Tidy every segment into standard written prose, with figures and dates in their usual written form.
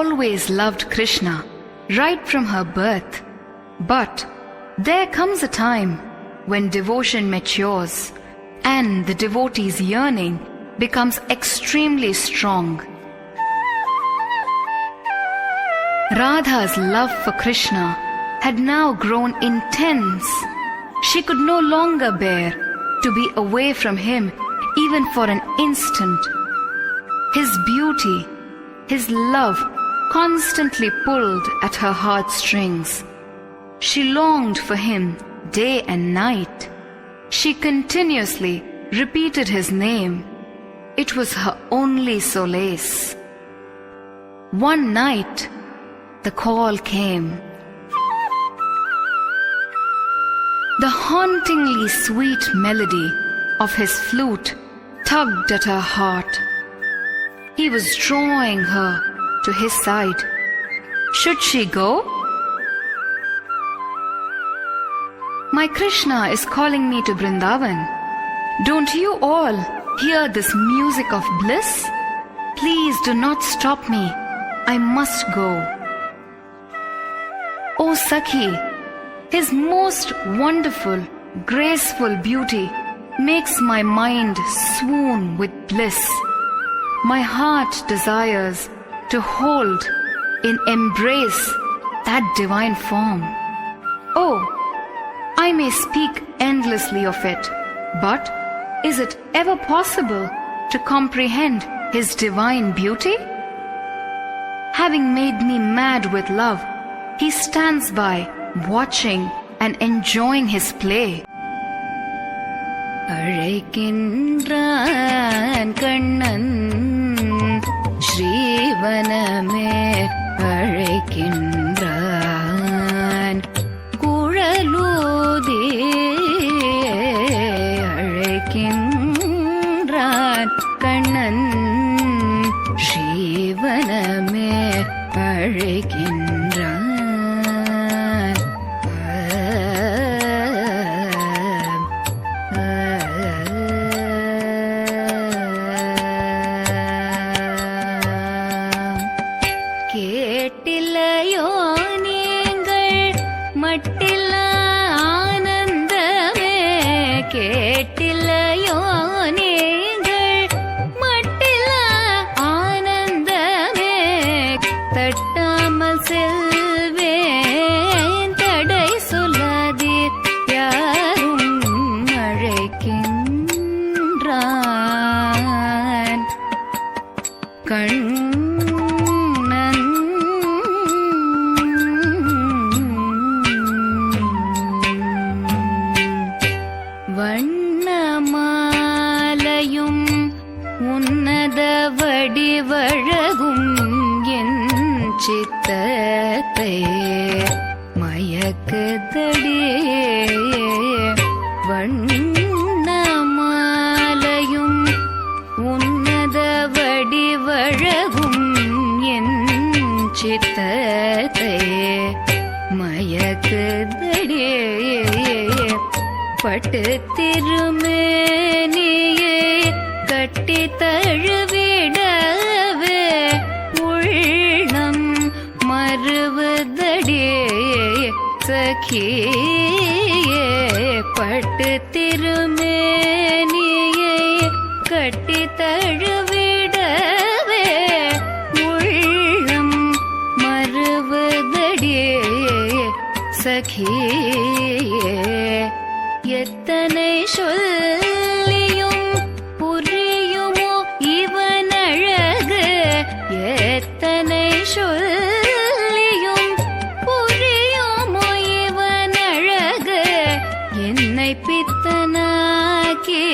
always loved Krishna right from her birth. But there comes a time when devotion matures and the devotee's yearning becomes extremely strong. Radha's love for Krishna had now grown intense. She could no longer bear to be away from him even for an instant. His beauty, his love constantly pulled at her heartstrings. She longed for him day and night. She continuously repeated his name. It was her only solace. One night, the call came. The hauntingly sweet melody of his flute tugged at her heart. He was drawing her to his side. Should she go? My Krishna is calling me to Vrindavan. Don't you all hear this music of bliss? Please do not stop me. I must go. O Sakhi, his most wonderful, graceful beauty makes my mind swoon with bliss. My heart desires to hold in embrace that divine form. Oh, I may speak endlessly of it, but is it ever possible to comprehend his divine beauty? Having made me mad with love, he stands by, watching and enjoying his play. Azhaikindraan Kannan Shrivaname Azhaikindraan Kuzhaludi Azhaikindraan Kannan Shrivaname Azhaikindraan வண்ணமாலையும் உன்னத வடிவழகும் என் சித்தத்தை மயக்குதடி. வண்ணமாலையும் உன்னத வடிவழகும் என் சித்தத்தை மயக்குதடி. பட்டு திருமேனியே கட்டி தழுவிடவே உள்ளம் மறுவதடியே சகியே. பட்டு திருமேனியே கட்டி தழுவிடவே உள்ளம் மறுவதடியே சகியே. எத்தனை சொல்லியும் புரியுமோ இவன் அழகு, எத்தனை சொல்லியும் புரியுமோ இவன் அழகு. என்னை பித்தனாக்கி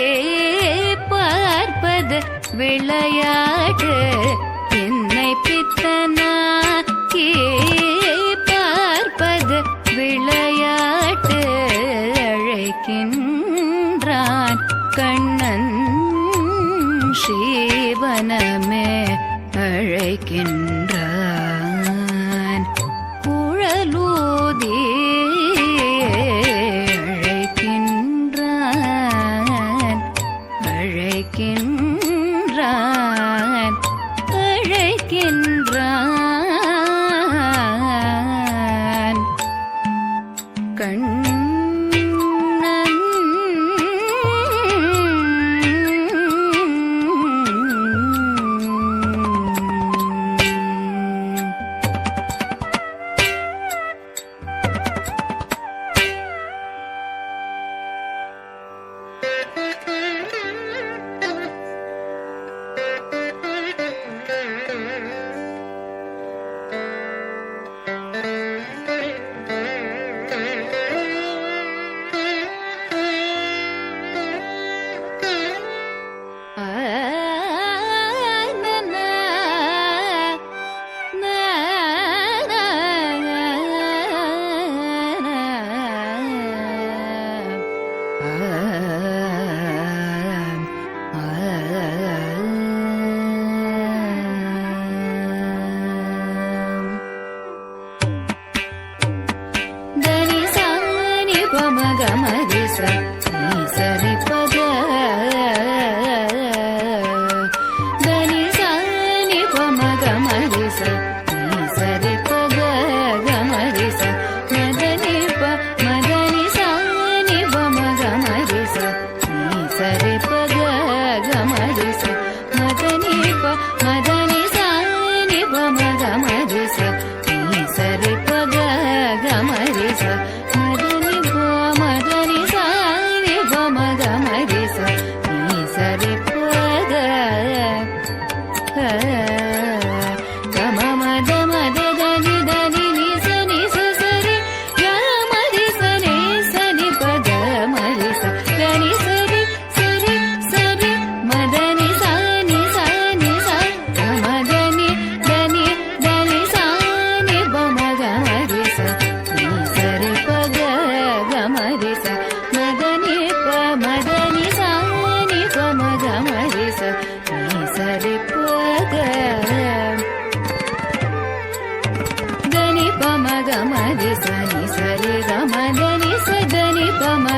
பார்ப்பது விளையாட்டு, என்னை பித்தனாக்கி பார்ப்பது விளையாட்டு. அழைக்கின்றான் கண்ணன் ஸ்ரீவனமே அழைக்கின்றான் குழலூதி அழைக்கின்றான் அழைக்கின்றான் அழைக்கின்றான். దని ప మగ మరి సని సరి గ మదని సదని ప